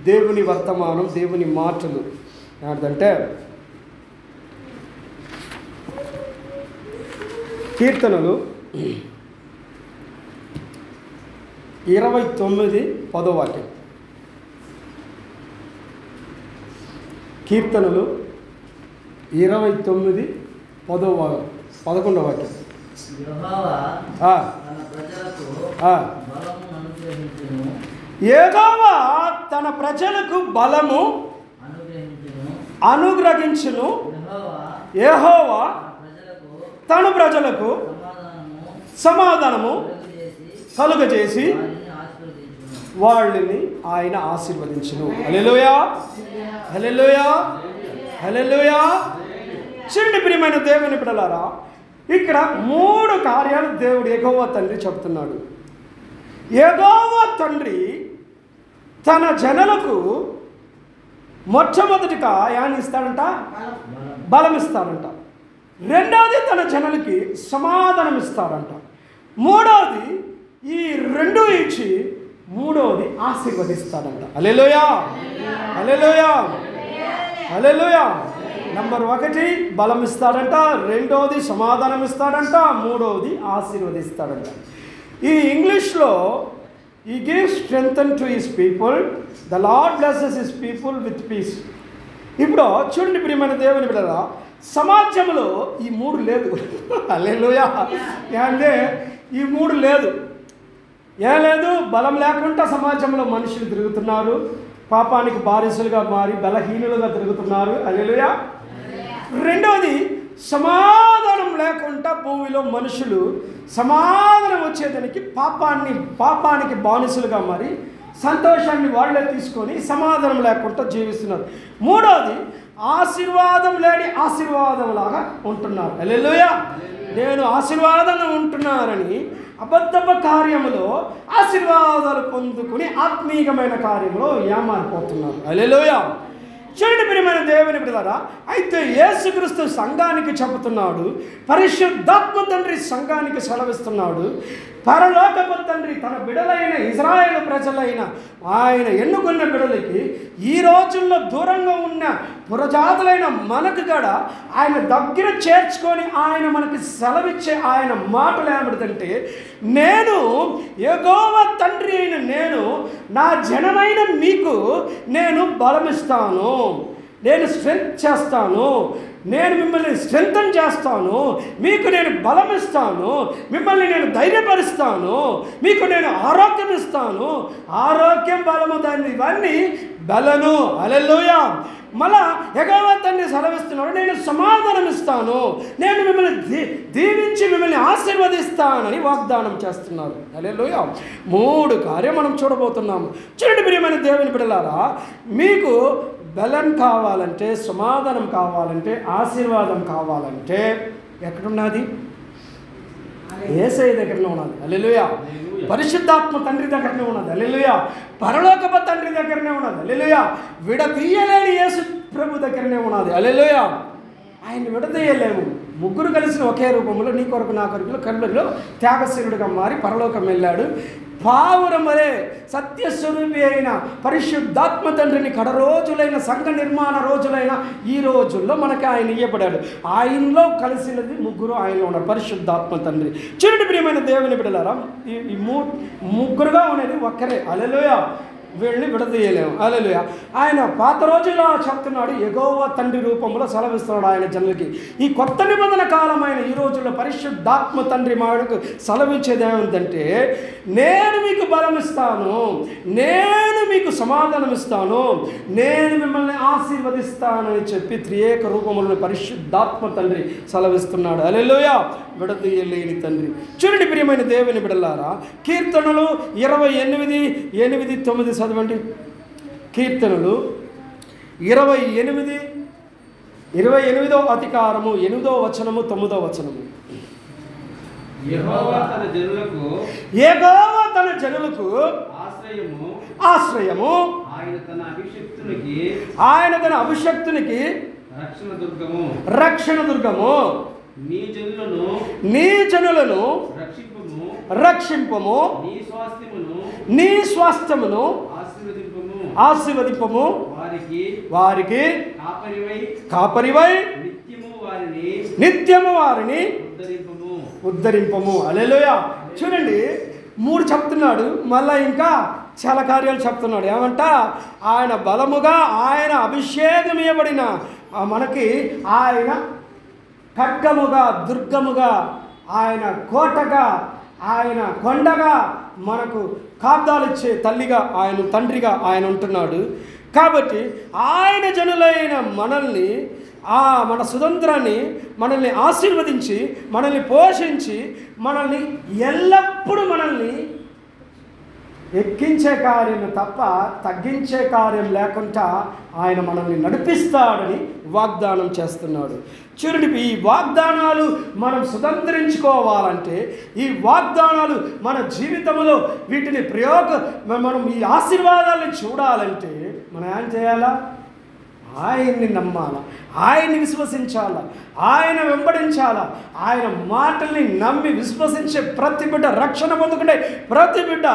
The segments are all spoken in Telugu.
దేవుని వర్తమానం, దేవుని మాటలు ఏంటంటే కీర్తనలు 29:10 వాక్యం. కీర్తనలు 29:11 వాక్యం. యెహోవా తన ప్రజలకు బలము అనుగ్రహించును. యెహోవా తన ప్రజలకు సమాధానము కలుగజేసి వాళ్ళని ఆయన ఆశీర్వదించును. హల్లెలూయా, హల్లెలూయా, హల్లెలూయా. చూడండి ప్రియమైన దేవుని బిడ్డలారా, ఇక్కడ 3 కార్యాలు దేవుడు యెహోవా తండ్రి చెప్తున్నాడు. యెహోవా తండ్రి తన జనులకు మొట్టమొదటిగా ఏమని ఇస్తాడంట? బలం ఇస్తాడంట. రెండవది తన జనులకి సమాధానం ఇస్తాడంట. మూడవది ఈ 2 ఇచ్చి మూడవది ఆశీర్వదిస్తాడంట. హల్లెలూయా, హల్లెలూయా, హల్లెలూయా. నంబర్ 1 బలం ఇస్తాడంట, రెండవది సమాధానం ఇస్తాడంట, మూడవది ఆశీర్వదిస్తాడంట. ఈ ఇంగ్లీష్లో He gives strength to his people, the Lord blesses his people with peace. ఇప్పుడు చూడండి ప్రియమైన దేవుని బిడ్డలారా, సమాజంలో ఈ 3 లేదు. హల్లెలూయా. అంటే ఈ 3 లేదు. ఏం లేదు? బలం లేకుండా సమాజంలో మనుషులు తిరుగుతున్నారు, పాపానికి బానిసలుగా మారి బలహీనులుగా తిరుగుతున్నారు. హల్లెలూయా. రెండవది సమాధానం లేకుండా భూమిలో మనుషులు సమాధానం వచ్చేదానికి పాపానికి బానిసలుగా మారి సంతోషాన్ని వాళ్ళే తీసుకొని సమాధానం లేకుండా జీవిస్తున్నారు. మూడవది ఆశీర్వాదం లేని ఆశీర్వాదంలాగా ఉంటున్నారు. హల్లెలూయా. నేను ఆశీర్వాదంగా ఉంటున్నారని అబద్ధపు కార్యములో ఆశీర్వాదాలు పొందుకుని ఆత్మీయమైన కార్యంలో ఏమారిపోతున్నారు. హల్లెలూయా. చూడండి ప్రియమైన దేవుని బిడ్డలారా, అయితే యేసుక్రీస్తు సంఘానికి చెబుతున్నాడు, పరిశుద్ధాత్మ తండ్రి సంఘానికి సెలవిస్తున్నాడు. పరలోకపు తండ్రి తన బిడలైన ఇజ్రాయేలు ప్రజలైన ఆయన ఎన్నుకున్న బిడలకి ఈ రోజుల్లో దూరంగా ఉన్న పురజాతులైన మనకు కూడా ఆయన దగ్గర చేర్చుకొని ఆయన మనకి సెలవిచ్చే ఆయన మాటలు ఏమిటంటే, నేను యెహోవా తండ్రి అయిన నేను నా జనమైన మీకు నేను బలమిస్తాను, నేను స్ట్రెంగ్త్ చేస్తాను, నేను మిమ్మల్ని స్ట్రెంగ్తన్ చేస్తాను, మీకు నేను బలం ఇస్తాను, మిమ్మల్ని నేను ధైర్యపరుస్తాను, మీకు నేను ఆరోగ్యం ఇస్తాను. ఆరోగ్యం, బలము, దాన్ని ఇవన్నీ బలను. హల్లెలూయా. మళ్ళా యెహోవా తండ్రి సెలవిస్తున్నాడు, నేను సమాధానం ఇస్తాను, నేను మిమ్మల్ని దీవించి మిమ్మల్ని ఆశీర్వదిస్తానని వాగ్దానం చేస్తున్నారు. హల్లెలూయా. 3 కార్యం మనం చూడబోతున్నాము. చూడండి ప్రియమైన దేవుని బిడ్డలారా, మీకు బలం కావాలంటే, సమాధానం కావాలంటే, ఆశీర్వాదం కావాలంటే ఎక్కడున్నది? యేసయ్య దగ్గరనే ఉన్నది. హల్లెలూయా. పరిశుద్ధాత్మ తండ్రి దగ్గరనే ఉన్నది. హల్లెలూయా. పరలోకపు తండ్రి దగ్గరనే ఉన్నది. హల్లెలూయా. విడదీయలేని యేసు ప్రభు దగ్గరనే ఉన్నది. హల్లెలూయా. ఆయన విడదీయలేము. 3 కలిసిన ఒకే రూపంలో నీ కొరకు నా కొరకు కళ్ళలో త్యాగశీలుడిగా మారి పరలోకం వెళ్ళాడు. పావురమరే సత్యస్వరూపి అయిన పరిశుద్ధాత్మ తండ్రిని కడ రోజులైన సంఘ నిర్మాణ రోజులైన ఈ రోజుల్లో మనకి ఆయన ఇయ్యబడాడు. ఆయనలో కలిసినది 3 ఆయనలో ఉన్నారు. పరిశుద్ధాత్మ తండ్రి. చూడండి ప్రియమైన దేవుని బిడ్డలారా, ఈ 3గా ఉన్నది ఒక్కరే. హల్లెలూయా. వీళ్ళని విడదీయలేము. హల్లెలూయా. ఆయన పాత రోజుల్లో చెప్తున్నాడు, యెహోవా తండ్రి రూపంలో సెలవిస్తున్నాడు ఆయన జనులకి. ఈ కొత్త నిబంధన కాలమైన ఈ రోజుల్లో పరిశుద్ధాత్మ తండ్రి మాటకు సెలవిచ్చేది ఏమిటంటే, నేను మీకు బలం ఇస్తాను, నేను మీకు సమాధానం ఇస్తాను, నేను మిమ్మల్ని ఆశీర్వదిస్తానని చెప్పి త్రియేక రూపంలో పరిశుద్ధాత్మ తండ్రి సెలవిస్తున్నాడు. హల్లెలూయా. విడదీయలేని తండ్రి. చూడండి ప్రియమైన దేవుని బిడ్డలారా, కీర్తనలు 28:8-9 చదవండి. కీర్తనలు 28వ అధికారము 8వ వచనము 9వ వచనము. యెహోవా తన జనులకు ఆశ్రయము, ఆయన తన అభిషక్తునికి రక్షణ దుర్గము. నీ జనులను రక్షింపుము, నీ స్వాస్థ్యమును ఆశీర్వదింపము వారికి కాపరివై నిత్యము వారిని ఉద్ధరింపము. హల్లెలూయా. చూడండి, 3 చెప్తున్నాడు, మళ్ళా ఇంకా చాలా కార్యాలు చెప్తున్నాడు. ఏమంట? ఆయన బలముగా, ఆయన అభిషేకం ఇవ్వబడిన మనకి ఆయన ఖడ్గముగా, దుర్గముగా, ఆయన కోటగా, ఆయన కొండగా, మనకు కాపుదాలిచ్చే తల్లిగా, ఆయన తండ్రిగా ఆయన ఉంటున్నాడు. కాబట్టి ఆయన జనులైన మనల్ని, మన స్వతంత్రాన్ని మనల్ని ఆశీర్వదించి, మనల్ని పోషించి, మనల్ని ఎల్లప్పుడూ మనల్ని ఎక్కించే కార్యం తప్ప తగ్గించే కార్యం లేకుండా ఆయన మనల్ని నడిపిస్తాడని వాగ్దానం చేస్తున్నాడు. చూడండి, ఈ వాగ్దానాలు మనం స్వతంత్రించుకోవాలంటే, ఈ వాగ్దానాలు మన జీవితంలో వీటిని మనం ఈ ఆశీర్వాదాలను చూడాలంటే మనం ఏం చేయాలా? ఆయన్ని నమ్మాలా, ఆయన్ని విశ్వసించాలా, ఆయన వెంబడించాలా. ఆయన మాటల్ని నమ్మి విశ్వసించే ప్రతి బిడ్డ రక్షణ పొందుకుంటే ప్రతి బిడ్డ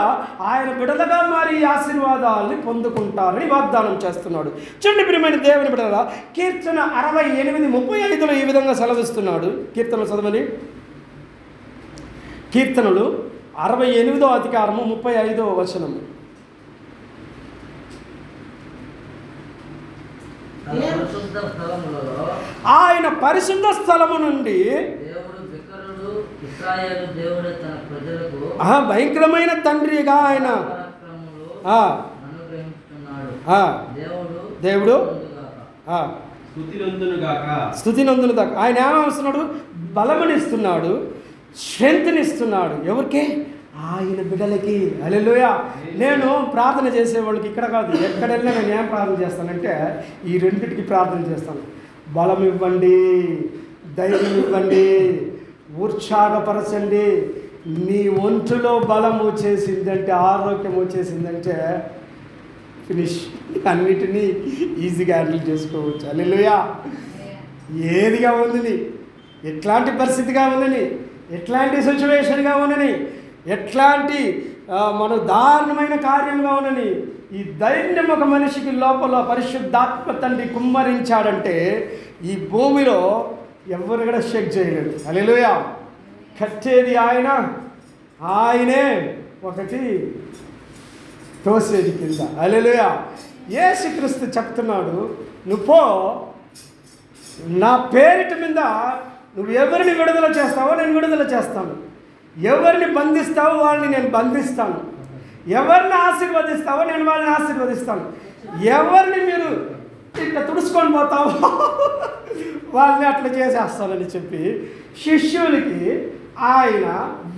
ఆయన బిడ్డలుగా మారి ఈ ఆశీర్వాదాలని పొందుకుంటారని వాగ్దానం చేస్తున్నాడు. చూడండి ప్రియమైన దేవుని బిడ్డలారా, కీర్తన 68:35 ఈ విధంగా సెలవిస్తున్నాడు. కీర్తనలు చదవని. కీర్తనలు 68వ అధికారము 35వ వచనము. ఆయన పరిశుద్ధ స్థలము నుండి భయంకరమైన తండ్రిగా ఆయన దేవుడు స్తుతి నందును దాకా ఆయన ఏమవుతున్నాడు? బలమునిస్తున్నాడు, స్ట్రెంగ్త్నిస్తున్నాడు. ఎవరికి? ఆయన బిడ్డలకి. హల్లెలూయా. నేను ప్రార్థన చేసేవాళ్ళకి ఇక్కడ కాదు, ఎక్కడ వెళ్ళినా నేను ఏం ప్రార్థన చేస్తానంటే ఈ రెండింటికి ప్రార్థన చేస్తాను. బలం ఇవ్వండి, ధైర్యం ఇవ్వండి, ఉత్సాహపరచండి. నీ ఒంటిలో బలం వచ్చేసిందంటే, ఆరోగ్యం వచ్చేసిందంటే ఫినిష్. అన్నిటినీ ఈజీగా హ్యాండిల్ చేసుకోవచ్చు. హల్లెలూయా. ఏదిగా ఉందని, ఎట్లాంటి పరిస్థితిగా ఉందని, ఎట్లాంటి సిచ్యువేషన్గా ఉందని, ఎట్లాంటి మన దారుణమైన కార్యంగా ఉన్నని, ఈ ధైర్యం ఒక మనిషికి లోపల పరిశుద్ధాత్మ తండ్రి కుమ్మరించాడంటే ఈ భూమిలో ఎవరు కూడా షేక్ చేయలేడు. హల్లెలూయా. కట్టేది ఆయన, ఆయనే ఒకటి తోసేది కింద. హల్లెలూయా. యేసుక్రీస్తు చెప్తున్నాడు, నువ్వు నా పేరిట మీద నువ్వు ఎవరిని విడుదల చేస్తావో నేను విడుదల చేస్తాను, ఎవరిని బంధిస్తావో వాళ్ళని నేను బంధిస్తాను, ఎవరిని ఆశీర్వదిస్తావో నేను వాళ్ళని ఆశీర్వదిస్తాను, ఎవరిని మీరు ఇట్లా తుడుచుకొని పోతావో వాళ్ళని అట్లా చేసేస్తానని చెప్పి శిష్యులకి ఆయన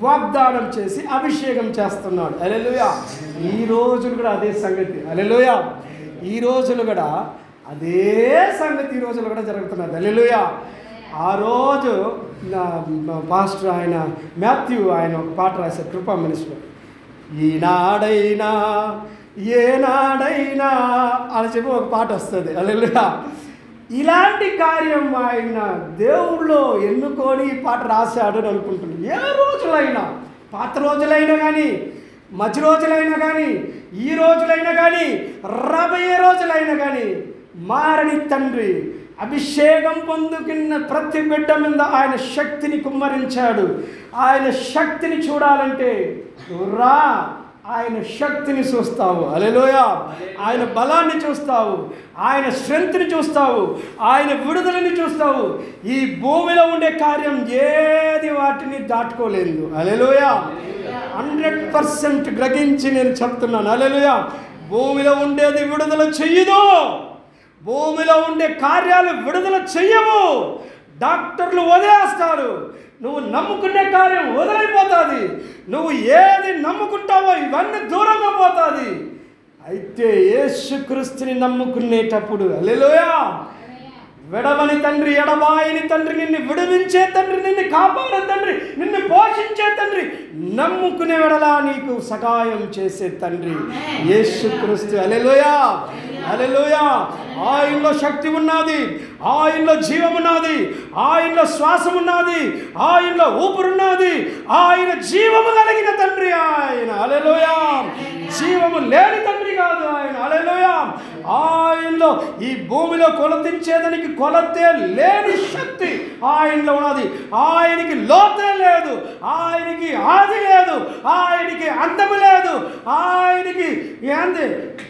వాగ్దానం చేసి అభిషేకం చేస్తున్నాడు. హల్లెలూయా. ఈ రోజులు కూడా అదే సంగతి. హల్లెలూయా. ఈ రోజులు కూడా అదే సంగతి ఈ రోజులు కూడా జరుగుతున్నది. హల్లెలూయా. ఆ రోజు పాస్టర్ ఆయన మాథ్యూ ఆయన ఒక పాట రాశారు, కృపా మినిస్టర్. ఈనాడైనా ఏనాడైనా అని చెప్పి ఒక పాట వస్తుంది. హల్లెలూయా. ఇలాంటి కార్యం ఆయన దేవుళ్ళు ఎన్నుకొని ఈ పాట రాశాడు అని అనుకుంటున్నాను. ఏ రోజులైనా, పాత రోజులైనా కానీ, మధ్య రోజులైనా కానీ, ఈ రోజులైనా కానీ, రాబోయే రోజులైనా కానీ, మారని తండ్రి అభిషేకం పొందుకున్న ప్రతి బిడ్డ మీద ఆయన శక్తిని కుమ్మరించాడు. ఆయన శక్తిని చూడాలంటే రా, ఆయన శక్తిని చూస్తావు. హల్లెలూయా. ఆయన బలాన్ని చూస్తావు, ఆయన స్ట్రెంగ్త్ని చూస్తావు, ఆయన విడుదలని చూస్తావు. ఈ భూమిలో ఉండే కార్యం ఏది వాటిని దాటుకోలేదు. హల్లెలూయా. 100% గ్రహించి నేను చెప్తున్నాను. హల్లెలూయా. భూమిలో ఉండేది విడుదల చెయ్యదు, భూమిలో ఉండే కార్యాలు విడుదల చెయ్యవు. డాక్టర్లు వదిలేస్తారు, నువ్వు నమ్ముకునే కార్యం వదిలైపోతుంది. నువ్వు ఏది నమ్ముకుంటావో ఇవన్నీ దూరంగా పోతుంది. అయితే యేసుక్రీస్తుని నమ్ముకునేటప్పుడు హల్లెలూయా, విడవని తండ్రి, ఎడబాయని తండ్రి, నిన్ను విడిపించే తండ్రి, నిన్ను కాపాడే తండ్రి, నిన్ను పోషించే తండ్రి, నమ్ముకునే వెడలా నీకు సహాయం చేసే తండ్రి యేసుక్రీస్తు. హల్లెలూయా. హల్లెలూయా. ఆయనలో శక్తి ఉన్నది, ఆయనలో జీవం ఉన్నది, ఆయనలో శ్వాసం ఉన్నది, ఆయనలో ఊపిరున్నది. ఆయన జీవము కలిగిన తండ్రి ఆయన. హల్లెలూయా. జీవము లేని తండ్రి కాదు ఆయన. ఆయన. హల్లెలూయా. ఆయనలో ఈ భూమిలో కొలతించేదానికి కొలతే లేని శక్తి ఆయనలో ఉన్నది. ఆయనకి లోతే లేదు, ఆయనకి ఆది లేదు, ఆయనకి అందము లేదు, ఆయనకి ఏంది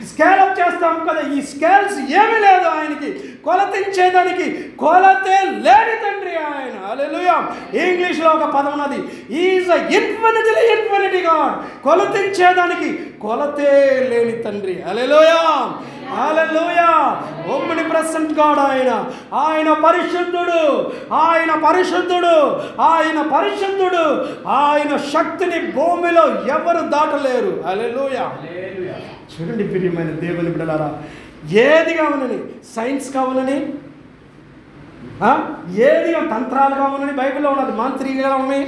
స్కేలప్ చేస్తాం కదా, ఈ స్కేల్స్ ఏమీ లేదు ఆయనకి. కొలతించేదానికి కొలతే లేని తండ్రి ఆయన. హల్లెలూయా. ఇంగ్లీష్లో ఒక పదం ఉన్నది, ఈజ్ ఇన్ఫినిటీ గాడ్. కొలతించేదానికి కొలతే లేని తండ్రి. హల్లెలూయా. హల్లెలూయా. ఓమ్ని ప్రెసెంట్ గాడ్ ఆయన. ఆయన పరిశుద్ధుడు, ఆయన పరిశుద్ధుడు, ఆయన పరిశుద్ధుడు. ఆయన శక్తిని భూమిలో ఎవరు దాటలేరు. హల్లెలూయా. చూడండి ప్రియమైన దేవుని బిడ్డలారా, ఏది కావాలని, సైన్స్ కావాలని, ఏది తంత్రాలు కావాలని బైబిల్లో ఉన్నది. మంత్రిగా ఉన్నాయి,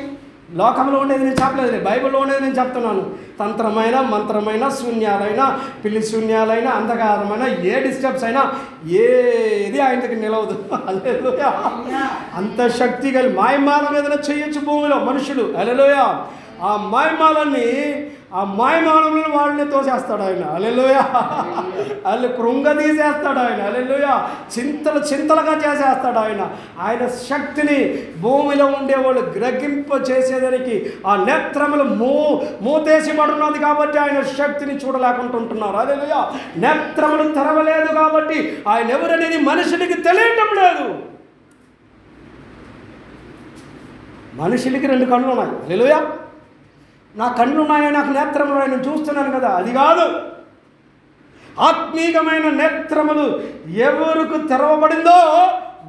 లోకంలో ఉండేది నేను చెప్పలేదు, బైబిల్లో ఉండేది నేను చెప్తున్నాను. తంత్రమైన, మంత్రమైన, శూన్యాలైన, పిల్లి శూన్యాలైన, అంధకారమైన, ఏ డిస్టర్బ్స్ అయినా ఏది ఆయన దగ్గర నిలవదు. హల్లెలూయా. అంత శక్తి కలిగి మాయమాల మీద చేయొచ్చు భూమిలో మనుషులు. హల్లెలూయా. ఆ మాయమాలని, ఆ మాయమానంలో వాళ్ళని తోసేస్తాడు ఆయన. హల్లెలూయా. వాళ్ళు కృంగదీసేస్తాడు ఆయన. హల్లెలూయా. చింతలుగా చేసేస్తాడు ఆయన. ఆయన శక్తిని భూమిలో ఉండేవాళ్ళు గ్రహింప చేసేదానికి ఆ నేత్రములు మూతేసి పడున్నది కాబట్టి ఆయన శక్తిని చూడలేకుంటుంటున్నారు. హల్లెలూయా. నేత్రములు తెరవలేదు కాబట్టి ఆయన ఎవరనేది మనుషులకి తెలియటం లేదు. మనుషులకి 2 కళ్ళు ఉన్నాయి. హల్లెలూయా. నా కళ్ళు ఉన్నాయో, నాకు నేత్రములు ఉన్నాయి, నేను చూస్తున్నాను కదా, అది కాదు. ఆత్మీయమైన నేత్రములు ఎవరికి తెరవబడిందో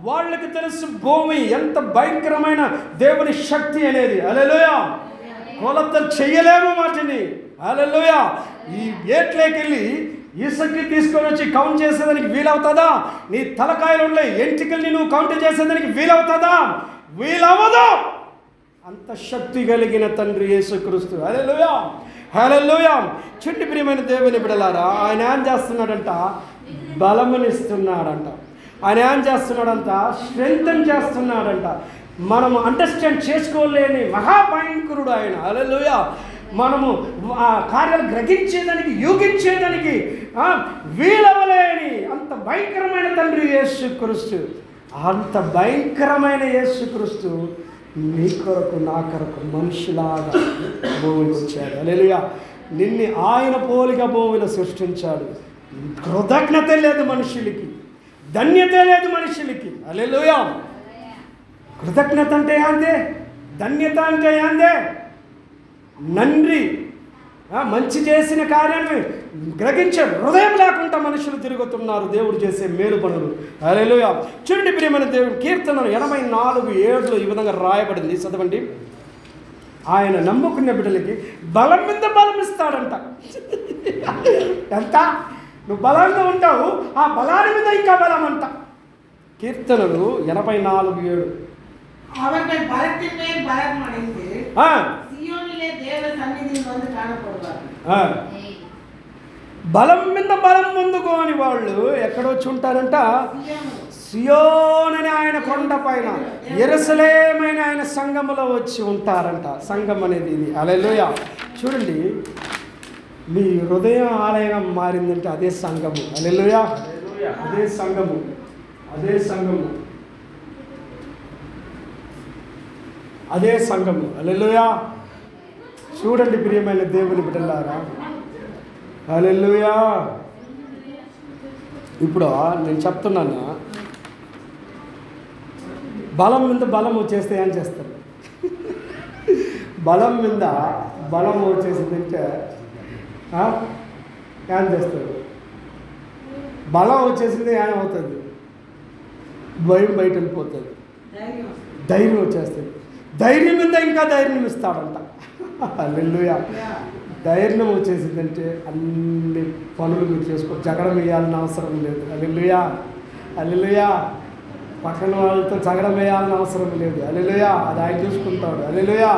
వాళ్ళకి తెలుసు భూమి ఎంత భయంకరమైన దేవుని శక్తి అనేది. హల్లెలూయా. కొలత చెయ్యలేము వాటిని. హల్లెలూయా. ఈ ఏట్లోకి వెళ్ళి ఇసుక్కి తీసుకొని వచ్చి కౌంట్ చేసేదానికి వీలవుతుందా? నీ తలకాయలు ఉండే ఎంటికల్ని నువ్వు కౌంట్ చేసేదానికి వీలవుతుందా? వీలవ్వదు. అంత శక్తి కలిగిన తండ్రి యేసుక్రీస్తు. హల్లెలూయా. హల్లెలూయా. చుట్టి ప్రియమైన దేవుని బిడ్డలారా, ఆయన ఏం చేస్తున్నాడంట? బలమునిస్తున్నాడంట. ఆయన ఏం చేస్తున్నాడంట? స్ట్రెంగ్తన్ చేస్తున్నాడంట. మనము అండర్స్టాండ్ చేసుకోలేని మహాభయంకరుడు ఆయన. హల్లెలూయా. మనము ఆ కార్యాలు గ్రహించేదానికి, యూగించేదానికి వీలవలేని అంత భయంకరమైన తండ్రి యేసుక్రీస్తు. అంత భయంకరమైన యేసుక్రీస్తు నీ కొరకు, నా కొరకు మనుషులాగా భూమికి వచ్చాడు. హల్లెలూయా. నిన్ను ఆయన పోలిక భూమిలో సృష్టించాడు. కృతజ్ఞత లేదు మనుషులకి, ధన్యత లేదు మనుషులకి. హల్లెలూయా. కృతజ్ఞత అంటే ఏందే? ధన్యత అంటే ఏందే? నంది. మంచి చేసిన కార్యాన్ని గ్రహించే హృదయం లేకుండా మనుషులు తిరుగుతున్నారు దేవుడు చేసే మేలు పనులు. హల్లెలూయా. చూడండి ప్రియమైన దేవుడు, కీర్తనలు 84:7 ఈ విధంగా రాయబడింది. చదవండి. ఆయన నమ్ముకున్న బిడ్డలకి బలం మీద బలం ఇస్తాడంట. ఎంత నువ్వు బలంగా ఉంటావు, ఆ బలాన్ని మీద ఇంకా బలం అంట. కీర్తనలు 84:7. அவர்கள் பலத்தின் மேல் பலம் அடைந்து சியோனிலே தேவ சந்நிதியில் வந்து காணப்படுவார்கள். బలం మీద బలం పొందుకోని వాళ్ళు ఎక్కడొచ్చి ఉంటారంట? సియోను అనే ఆయన కొండ పైన, యెరూషలేమైన ఆయన సంఘములో వచ్చి ఉంటారంట. సంఘం అనేది ఇది. హల్లెలూయా. చూడండి, మీ హృదయం ఆలయం మారిందంటే అదే సంఘము. హల్లెలూయా. అదే సంఘము, అదే సంఘము, అదే సంఘము. హల్లెలూయా. చూడండి ప్రియమైన దేవుని బిడ్డలారా. హల్లెలూయా. ఇప్పుడు నేను చెప్తున్నాను, బలం మీద బలం వచ్చేస్తే ఏం చేస్తారు? బలం మీద బలం వచ్చేసిందంటే ఏం చేస్తారు? బలం వచ్చేసింది ఏమవుతుంది? భయం బయట వెళ్ళిపోతుంది, ధైర్యం వచ్చేస్తుంది. ధైర్యం మీద ఇంకా ధైర్యం ఇస్తాడంట. హల్లెలూయా. ధైర్యం వచ్చేసిందంటే అన్ని పనులు మీరు చేసుకో, జగడం వేయాలని అవసరం లేదు. హల్లెలూయా. హల్లెలూయా. పక్కన వాళ్ళతో జగడం వేయాలని అవసరం లేదు. హల్లెలూయా. అది ఆయన చూసుకుంటాడు. హల్లెలూయా.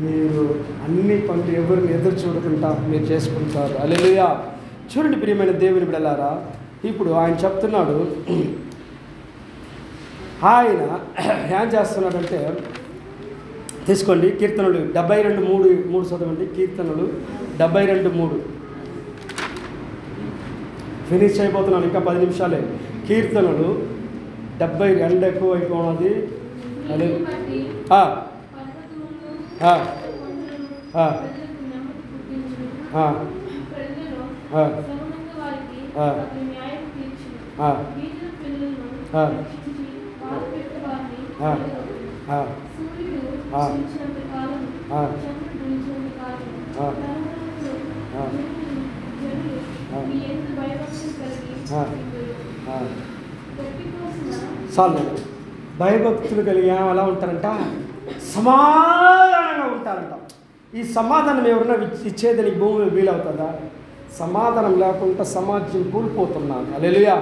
మీరు అన్ని పనులు ఎవరిని ఎదురు చూడకుండా మీరు చేసుకుంటారు. హల్లెలూయా. చూడండి ప్రియమైన దేవుని బిడ్డలారా, ఇప్పుడు ఆయన చెప్తున్నాడు, ఆయన ఏం చేస్తున్నాడంటే, తీసుకోండి కీర్తనలు 72:3 చదవండి. కీర్తనలు 72:3. ఫినిష్ అయిపోతున్నాను, ఇంకా 10 నిమిషాలే. కీర్తనలు 70 ఎండ ఎక్కువ అయిపోయినది. చాలు. భయభక్తులు కలిగి ఎలా ఉంటారంట? సమాధానంగా ఉంటారంట. ఈ సమాధానం ఎవరైనా ఇచ్చేదని భూమి వీలవుతుందా? సమాధానం లేకుండా సమాజం కూలిపోతున్నది. హల్లెలూయా.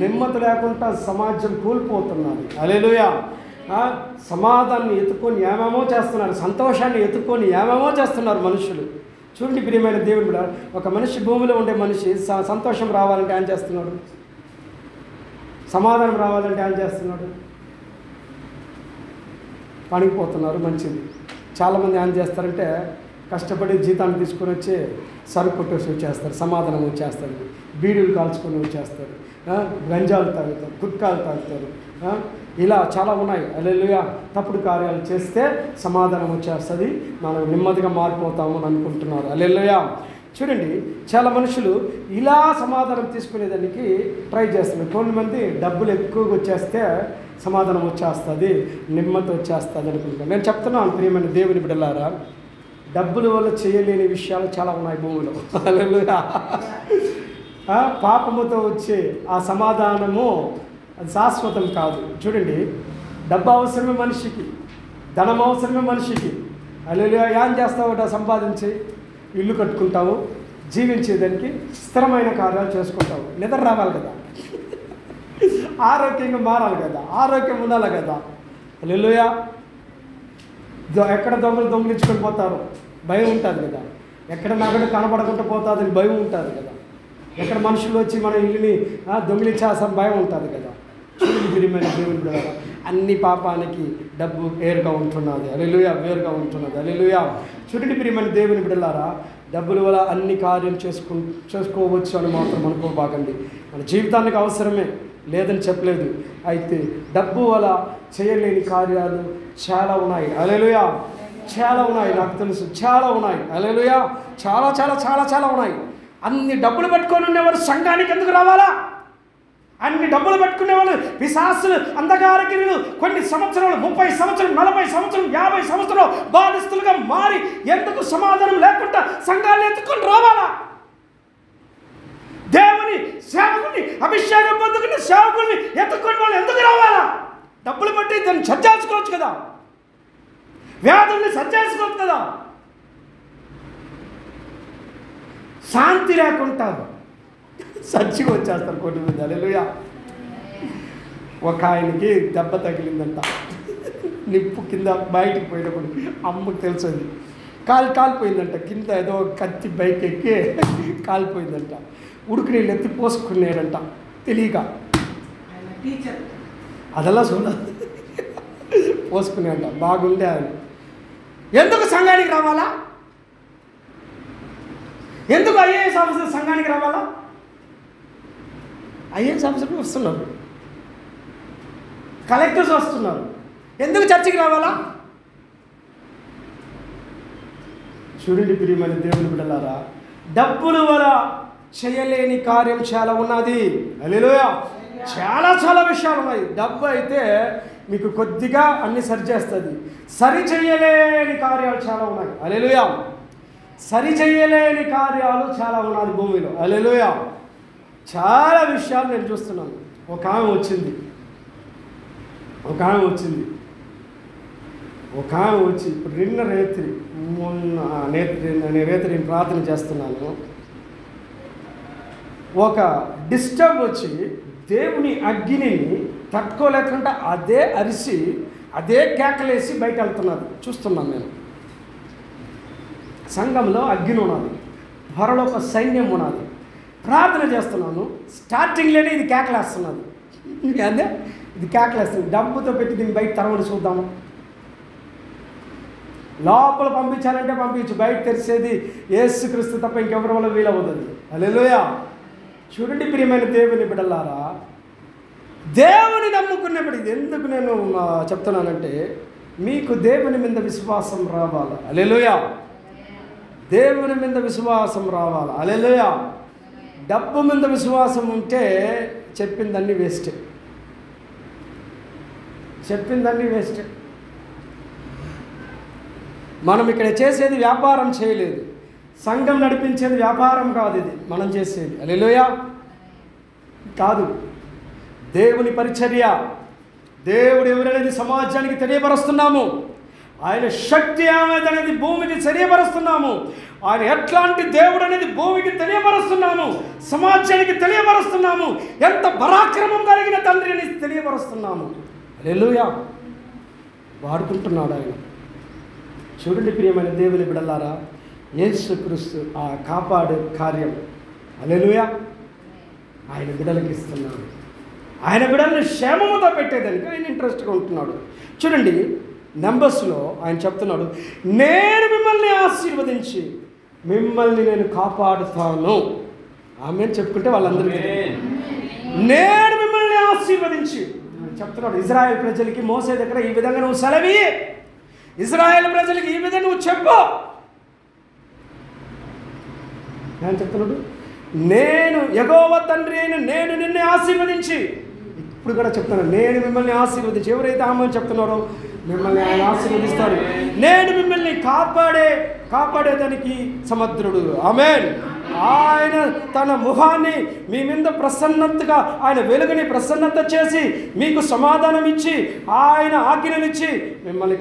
నెమ్మది లేకుండా సమాజం కూలిపోతున్నది. హల్లెలూయా. సమాధానాన్ని ఎత్తుకొని ఏమేమో చేస్తున్నారు, సంతోషాన్ని ఎత్తుకొని ఏమేమో చేస్తున్నారు మనుషులు. చూడండి ప్రియమైన దేవుడు కూడా, ఒక మనిషి భూమిలో ఉండే మనిషి సంతోషం రావాలంటే ఏం చేస్తున్నాడు? సమాధానం రావాలంటే ఏం చేస్తున్నాడు? పనికిపోతున్నారు. మంచిది. చాలామంది ఏం చేస్తారంటే కష్టపడి జీతాన్ని తీసుకొని వచ్చి సరుకు కొట్టేసి వచ్చేస్తారు, సమాధానం వచ్చేస్తారు, బీడీలు కాల్చుకొని వచ్చేస్తారు, గంజాలు తాగుతారు, గుట్కాలు తాగుతారు. ఇలా చాలా ఉన్నాయి. హల్లెలూయా. తప్పుడు కార్యాలు చేస్తే సమాధానం వచ్చేస్తుంది, మనం నెమ్మదిగా మారిపోతాము అని అనుకుంటున్నారు. హల్లెలూయా. చూడండి, చాలా మనుషులు ఇలా సమాధానం తీసుకునేదానికి ట్రై చేస్తున్నారు. కొంతమంది డబ్బులు ఎక్కువగా వచ్చేస్తే సమాధానం వచ్చేస్తుంది, నెమ్మది వచ్చేస్తుంది అనుకుంటున్నాను. నేను చెప్తున్నాను ప్రియమైన దేవుని బిడ్డలారా, డబ్బుల వల్ల చేయలేని విషయాలు చాలా ఉన్నాయి భూమిలో. హల్లెలూయా. పాపముతో వచ్చే ఆ సమాధానము అది శాశ్వతం కాదు. చూడండి, డబ్బు అవసరమే మనిషికి, ధనం అవసరమే మనిషికి. హల్లెలూయా. ఏం చేస్తావు? సంపాదించి ఇల్లు కట్టుకుంటావు, జీవించేదానికి స్థిరమైన కార్యాలు చేసుకుంటావు. నిద్ర రావాలి కదా, ఆరోగ్యంగా మారాలి కదా, ఆరోగ్యం ఉండాలి కదా. హల్లెలూయా. ఎక్కడ దొంగలించుకొని పోతారు భయం ఉంటుంది కదా, ఎక్కడ నగడు కనబడకుండా పోతుందని భయం ఉంటుంది కదా, ఎక్కడ మనుషులు వచ్చి మన ఇల్లుని దొంగిలించాల్సిన భయం ఉంటుంది కదా. చూడండి ప్రియమైన దేవుని బిడ్డలారా, అన్ని పాపానికి డబ్బు వేరుగా ఉంటున్నది. హల్లెలూయా. వేరుగా ఉంటున్నది. హల్లెలూయా. చూడండి ప్రియమైన దేవుని బిడ్డలారా, డబ్బుల వల్ల అన్ని కార్యం చేసుకోవచ్చు అని మాత్రం అనుకోబాకండి. మన జీవితానికి అవసరమే, లేదని చెప్పలేదు. అయితే డబ్బు వల్ల చేయలేని కార్యాలు చాలా ఉన్నాయి. హల్లెలూయా. చాలా ఉన్నాయి, నాకు తెలుసు, చాలా ఉన్నాయి. హల్లెలూయా. చాలా చాలా చాలా చాలా ఉన్నాయి. అన్ని డబ్బులు పట్టుకొని ఉండేవారు సంఘానికి ఎందుకు రావాలా? అన్ని డబ్బులు పెట్టుకునే వాళ్ళు పిశాసులు, అంధకారగిరులు కొన్ని సంవత్సరాలు, 30 సంవత్సరాలు, 40 సంవత్సరాలు, 50 సంవత్సరాలు బాధిస్తులుగా మారి ఎందుకు సమాధానం లేకుండా సంఘాలు ఎత్తుకొని రావాలా? దేవుని సేవకుని, అభిషేకం పొందుకున్న సేవకుల్ని ఎత్తుకొని వాళ్ళు ఎందుకు రావాలా? డబ్బులు పెట్టి దాన్ని సర్జేసుకోవచ్చు కదా, వ్యాధుల్ని సర్జేసుకోవచ్చు కదా. శాంతి లేకుండా సచ్చిగా వచ్చేస్తారు కోటి మంది. హల్లెలూయా. ఒక ఆయనకి దెబ్బ తగిలిందంట, నిప్పు కింద బయటికి పోయినప్పుడు అమ్మకు తెలుస్తుంది, కాలిపోయిందంట. కింద ఏదో కత్తి బైక్ ఎక్కి కాలిపోయిందంట. ఉడుకు నీళ్ళు ఎత్తి పోసుకున్నాడంట తెలియక, అదల్లా చూడాలి, పోసుకున్నాడంట. బాగుండే ఆయన. ఎందుకు సంఘానికి రావాలా? ఎందుకు ఐఏఎస్ ఆఫీసర్ సంఘానికి రావాలా? ఐఏఎస్ ఆఫీసర్లు వస్తున్నారు, కలెక్టర్స్ వస్తున్నారు, ఎందుకు చర్చికి రావాలా? చూడండి ప్రియమైన దేవుని బిడ్డలారా, డబ్బుల వల్ల చేయలేని కార్యం చాలా ఉన్నది. హల్లెలూయా. చాలా చాలా విషయాలు ఉన్నాయి. డబ్బు అయితే మీకు కొద్దిగా అన్ని సరి చేస్తుంది. సరి చేయలేని కార్యాలు చాలా ఉన్నాయి. హల్లెలూయా. సరి చేయలేని కార్యాలు చాలా ఉన్నది భూమిలో. హల్లెలూయా. చాలా విషయాలు నేను చూస్తున్నాను. ఒక ఆమె వచ్చింది ఇప్పుడు నిన్న రేత్రి ప్రార్థన చేస్తున్నాను. ఒక డిస్టర్బ్ వచ్చి దేవుని అగ్నిని తట్టుకోలేకుండా అదే అరిసి అదే కేకలేసి బయట వెళ్తున్నది చూస్తున్నాను నేను. సంఘంలో అగ్ని ఉన్నది, పరలోక సైన్యం ఉన్నది. ప్రార్థన చేస్తున్నాను, స్టార్టింగ్లోనే ఇది కేకలేస్తున్నది. అదే ఇది కేకలేస్తుంది. డబ్బుతో పెట్టి దీన్ని బయట తరవని చూద్దాము. లోపల పంపించాలంటే పంపించు, బయట తెరిచేది యేసుక్రీస్తు తప్ప ఇంకెవరి వల్ల వీలవుతుంది. హల్లెలూయా. చూడండి ప్రియమైన దేవుని బిడ్డలారా, దేవుని నమ్ముకున్నప్పుడు ఇది ఎందుకు నేను చెప్తున్నానంటే, మీకు దేవుని మీద విశ్వాసం రావాలి. హల్లెలూయా. దేవుని మీద విశ్వాసం రావాలి. హల్లెలూయా. డబ్బు మీద విశ్వాసం ఉంటే చెప్పిందన్నీ వేస్టే. మనం ఇక్కడ చేసేది వ్యాపారం చేయలేదు. సంఘం నడిపించేది వ్యాపారం కాదు, ఇది మనం చేసేది. హల్లెలూయా. కాదు, దేవుని పరిచర్య. దేవుడు ఎవరనేది సమాజానికి తెలియపరుస్తున్నాము. ఆయన శక్తి ఏమైందనేది భూమికి తెలియపరుస్తున్నాము. ఆయన ఎట్లాంటి దేవుడు అనేది భూమికి తెలియపరుస్తున్నాము, సమాజానికి తెలియపరుస్తున్నాము. ఎంత పరాక్రమం కలిగిన తండ్రి అని తెలియపరుస్తున్నాము. హల్లెలూయా. వాడుకుంటున్నాడు ఆయన. చూడండి ప్రియమైన దేవుని బిడ్డలారా, యేసుక్రీస్తు ఆ కాపాడే కార్యం హల్లెలూయా ఆయన బిడ్డలకు ఇస్తున్నాడు. ఆయన బిడ్డలను క్షేమముతో పెట్టేదానికి ఆయన ఇంట్రెస్ట్గా ఉంటున్నాడు. చూడండి నంబర్స్లో ఆయన చెప్తున్నాడు, నేను మిమ్మల్ని ఆశీర్వదించి మిమ్మల్ని నేను కాపాడుతాను. ఆమె చెప్పుకుంటే వాళ్ళందరికీ నేను మిమ్మల్ని ఆశీర్వదించి చెప్తున్నాడు. ఇజ్రాయెల్ ప్రజలకి మోసే దగ్గర ఈ విధంగా నువ్వు సెలవి, ఇజ్రాయెల్ ప్రజలకి ఈ విధంగా నువ్వు చెప్పు. నేను చెప్తున్నాడు, నేను యెహోవా తండ్రి అయిన నేను నిన్ను ఆశీర్వదించి, ఇప్పుడు కూడా చెప్తున్నాను, నేను మిమ్మల్ని ఆశీర్వదించి. ఎవరైతే ఆమె చెప్తున్నారో మిమ్మల్ని ఆయన ఆశీర్వదిస్తాడు. నేను మిమ్మల్ని కాపాడేదానికి సమర్థుడు. ఆమేన్. ఆయన తన ముఖాన్ని మీ మీద ప్రసన్నతగా, ఆయన వెలుగుని ప్రసన్నత చేసి మీకు సమాధానం ఇచ్చి, ఆయన ఆజ్ఞనిచ్చి మిమ్మల్ని